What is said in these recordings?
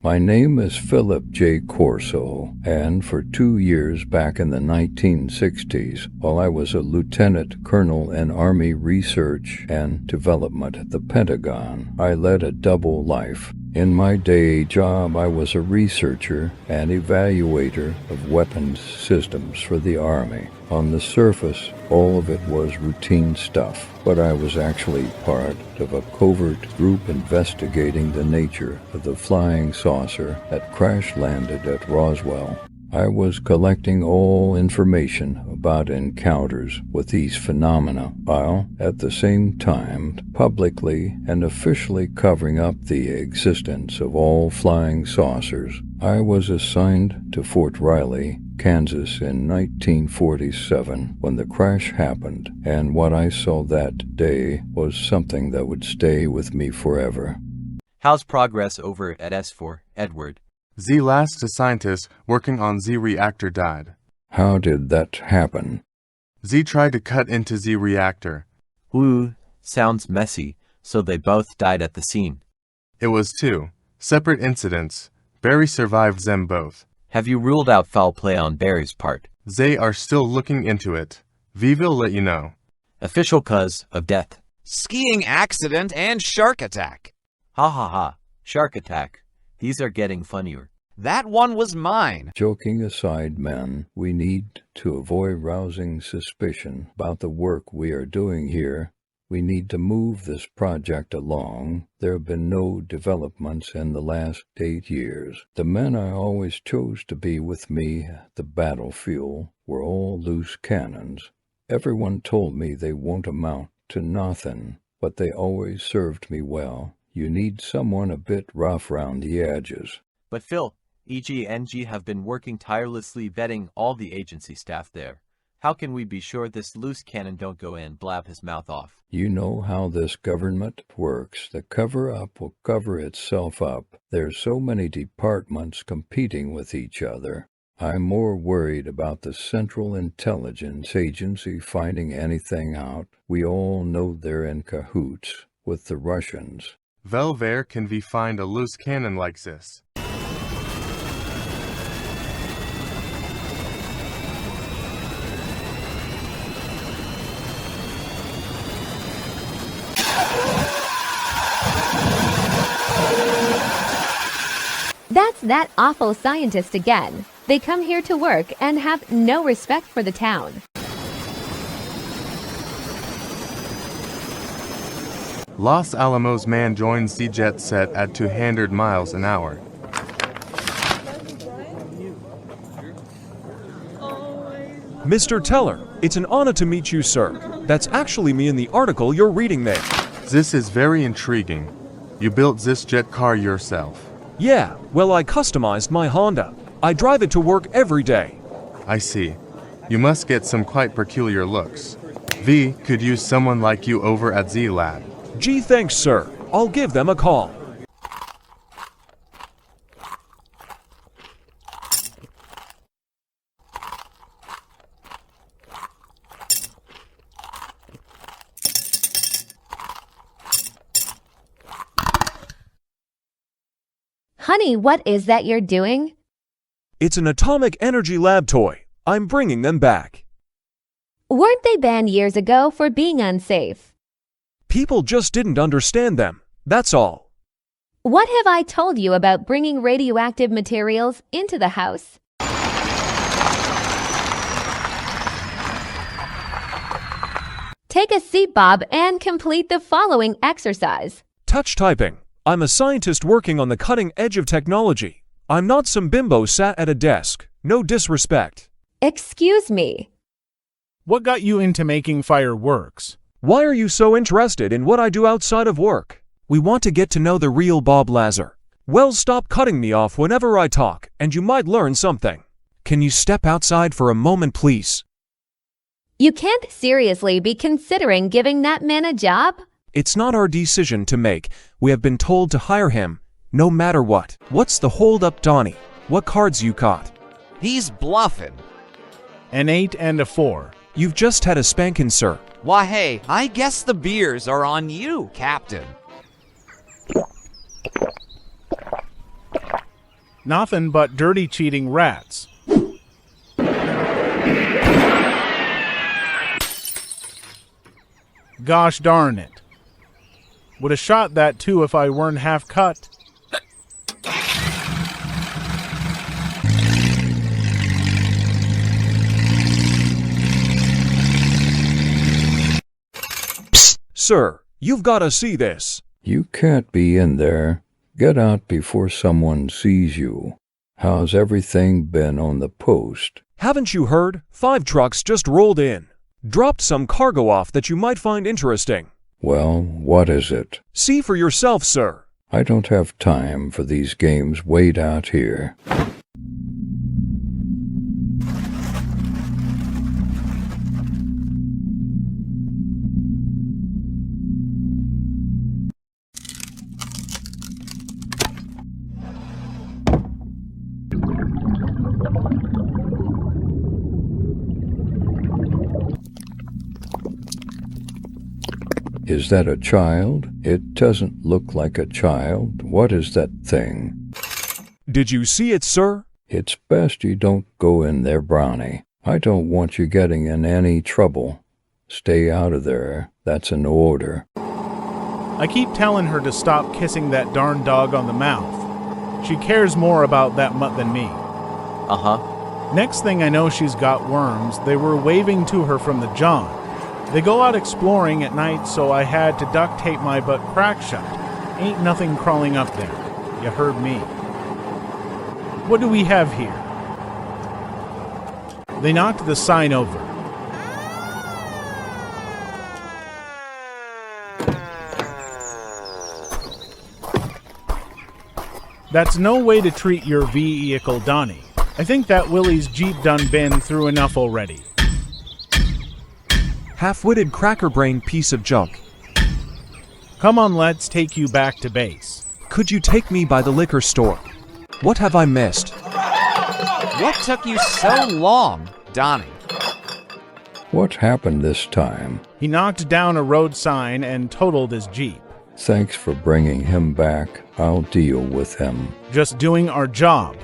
My name is Philip J. Corso, and for 2 years back in the 1960s, while I was a lieutenant colonel in Army Research and Development at the Pentagon, I led a double life. In my day job, I was a researcher and evaluator of weapons systems for the Army. On the surface, all of it was routine stuff, but I was actually part of a covert group investigating the nature of the flying saucer that crash-landed at Roswell. I was collecting all information about encounters with these phenomena, while at the same time publicly and officially covering up the existence of all flying saucers. I was assigned to Fort Riley, Kansas in 1947 when the crash happened, and what I saw that day was something that would stay with me forever. How's progress over at S4, Edward? Z last scientist working on Z reactor died. How did that happen? Z tried to cut into Z reactor. Ooh, sounds messy, so they both died at the scene. It was 2 separate incidents. Barry survived them both. Have you ruled out foul play on Barry's part? They are still looking into it. We will let you know. Official cause of death. Skiing accident and shark attack. Ha ha ha, shark attack. These are getting funnier. That one was mine. Joking aside, men, we need to avoid rousing suspicion about the work we are doing here. We need to move this project along. There have been no developments in the last 8 years. The men I always chose to be with me at the battlefield were all loose cannons. Everyone told me they won't amount to nothing, but they always served me well. You need someone a bit rough round the edges. But Phil, EG&G have been working tirelessly vetting all the agency staff there. How can we be sure this loose cannon don't go in and blab his mouth off? You know how this government works. The cover-up will cover itself up. There's so many departments competing with each other. I'm more worried about the Central Intelligence Agency finding anything out. We all know they're in cahoots with the Russians. Well, where can we find a loose cannon like this? That's that awful scientist again. They come here to work and have no respect for the town. Los Alamos man joins Z-jet set at 200 miles an hour. Mr. Teller, it's an honor to meet you, sir. That's actually me in the article you're reading there. This is very intriguing. You built this jet car yourself. Yeah, well, I customized my Honda. I drive it to work every day. I see. You must get some quite peculiar looks. We could use someone like you over at Z-Lab. Gee, thanks, sir. I'll give them a call. Honey, what is that you're doing? It's an atomic energy lab toy. I'm bringing them back. Weren't they banned years ago for being unsafe? People just didn't understand them. That's all. What have I told you about bringing radioactive materials into the house? Take a seat, Bob, and complete the following exercise. Touch typing. I'm a scientist working on the cutting edge of technology. I'm not some bimbo sat at a desk. No disrespect. Excuse me. What got you into making fireworks? Why are you so interested in what I do outside of work? We want to get to know the real Bob Lazar. Well, stop cutting me off whenever I talk, and you might learn something. Can you step outside for a moment, please? You can't seriously be considering giving that man a job? It's not our decision to make. We have been told to hire him, no matter what. What's the hold-up, Donnie? What cards you caught? He's bluffing. An 8 and a 4. You've just had a spankin', sir. Why, hey, I guess the beers are on you, Captain. Nothing but dirty cheating rats. Gosh darn it. Would have shot that too if I weren't half cut. Psst, sir, you've got to see this. You can't be in there. Get out before someone sees you. How's everything been on the post? Haven't you heard? 5 trucks just rolled in. Dropped some cargo off that you might find interesting. Well, what is it? See for yourself, sir. I don't have time for these games. Wait out here. Is that a child? It doesn't look like a child. What is that thing? Did you see it, sir? It's best you don't go in there, Brownie. I don't want you getting in any trouble. Stay out of there. That's an order. I keep telling her to stop kissing that darn dog on the mouth. She cares more about that mutt than me. Uh-huh. Next thing I know, she's got worms. They were waving to her from the john. They go out exploring at night, so I had to duct tape my butt crack shut. Ain't nothing crawling up there. You heard me. What do we have here? They knocked the sign over. That's no way to treat your vehicle, Donnie. I think that Willie's Jeep done been through enough already. Half-witted cracker-brained piece of junk. Come on, let's take you back to base. Could you take me by the liquor store? What have I missed? What took you so long, Donnie? What happened this time? He knocked down a road sign and totaled his Jeep. Thanks for bringing him back. I'll deal with him. Just doing our job.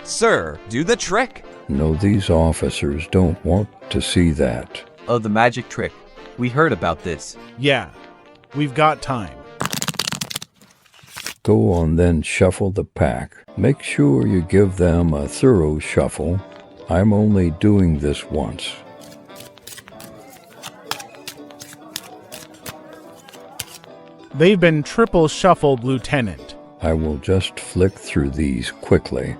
Sir, do the trick. No, these officers don't want to see that. Oh, the magic trick. We heard about this. Yeah, we've got time. Go on then, shuffle the pack. Make sure you give them a thorough shuffle. I'm only doing this once. They've been triple shuffled, Lieutenant. I will just flick through these quickly.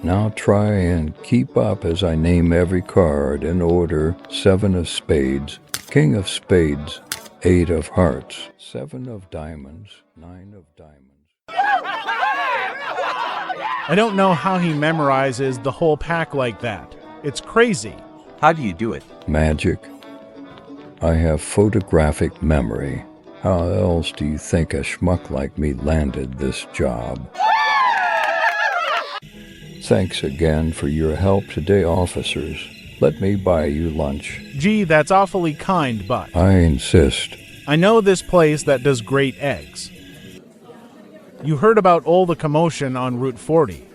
Now try and keep up as I name every card in order. 7 of spades, King of spades, 8 of hearts, 7 of diamonds, 9 of diamonds. I don't know how he memorizes the whole pack like that. It's crazy. How do you do it? Magic. I have photographic memory. How else do you think a schmuck like me landed this job? Thanks again for your help today, officers. Let me buy you lunch. Gee, that's awfully kind, but I insist. I know this place that does great eggs. You heard about all the commotion on Route 40.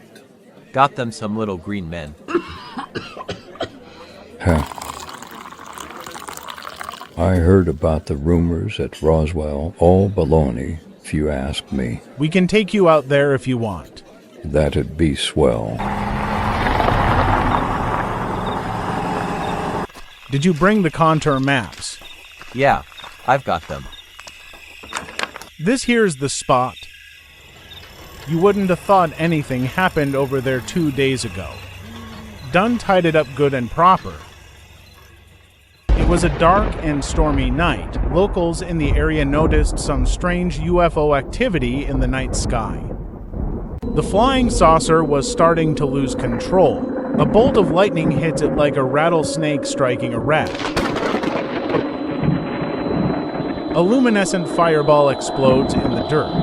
Got them some little green men. I heard about the rumors at Roswell. All baloney, if you ask me. We can take you out there if you want. That'd be swell. Did you bring the contour maps? Yeah, I've got them. This here's the spot. You wouldn't have thought anything happened over there 2 days ago. Dunn tied it up good and proper. It was a dark and stormy night. Locals in the area noticed some strange UFO activity in the night sky. The flying saucer was starting to lose control. A bolt of lightning hits it like a rattlesnake striking a rat. A luminescent fireball explodes in the dirt.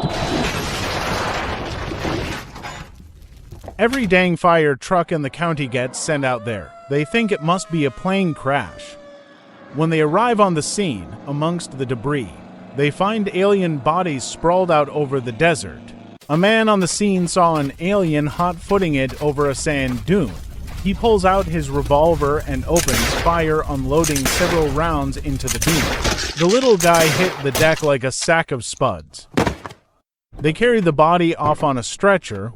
Every dang fire truck in the county gets sent out there. They think it must be a plane crash. When they arrive on the scene, amongst the debris, They find alien bodies sprawled out over the desert. A man on the scene saw an alien hot-footing it over a sand dune. He pulls out his revolver and opens fire, unloading several rounds into the dune. The little guy hit the deck like a sack of spuds. They carry the body off on a stretcher.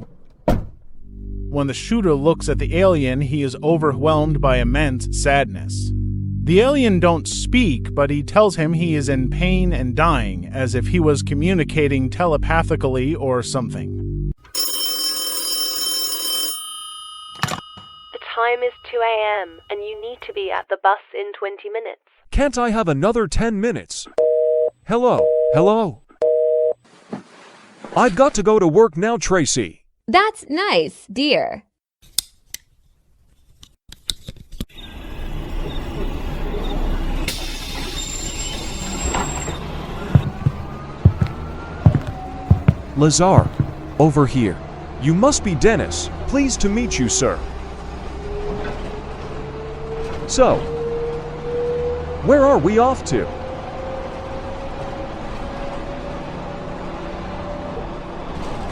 When the shooter looks at the alien, he is overwhelmed by immense sadness. The alien don't speak, but he tells him he is in pain and dying, as if he was communicating telepathically or something. The time is 2 a.m., and you need to be at the bus in 20 minutes. Can't I have another 10 minutes? Hello? Hello? I've got to go to work now, Tracy. That's nice, dear. Lazar, over here. You must be Dennis. Pleased to meet you, sir. So, where are we off to?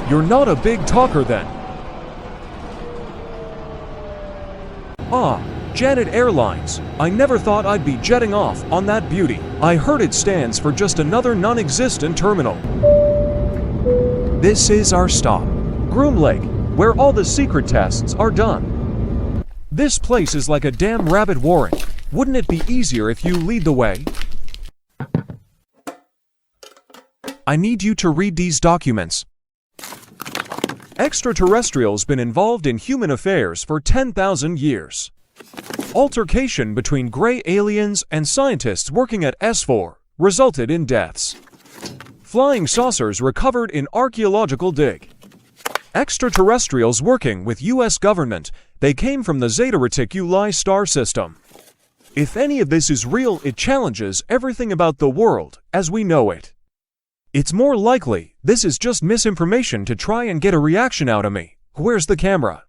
You're not a big talker then. Ah, Janet Airlines. I never thought I'd be jetting off on that beauty. I heard it stands for just another non-existent terminal. This is our stop, Groom Lake, where all the secret tests are done. This place is like a damn rabbit warren. Wouldn't it be easier if you lead the way? I need you to read these documents. Extraterrestrials been involved in human affairs for 10,000 years. Altercation between gray aliens and scientists working at S4 resulted in deaths. Flying saucers recovered in archaeological dig. Extraterrestrials working with U.S. government. They came from the Zeta Reticuli star system. If any of this is real, it challenges everything about the world as we know it. It's more likely this is just misinformation to try and get a reaction out of me. Where's the camera?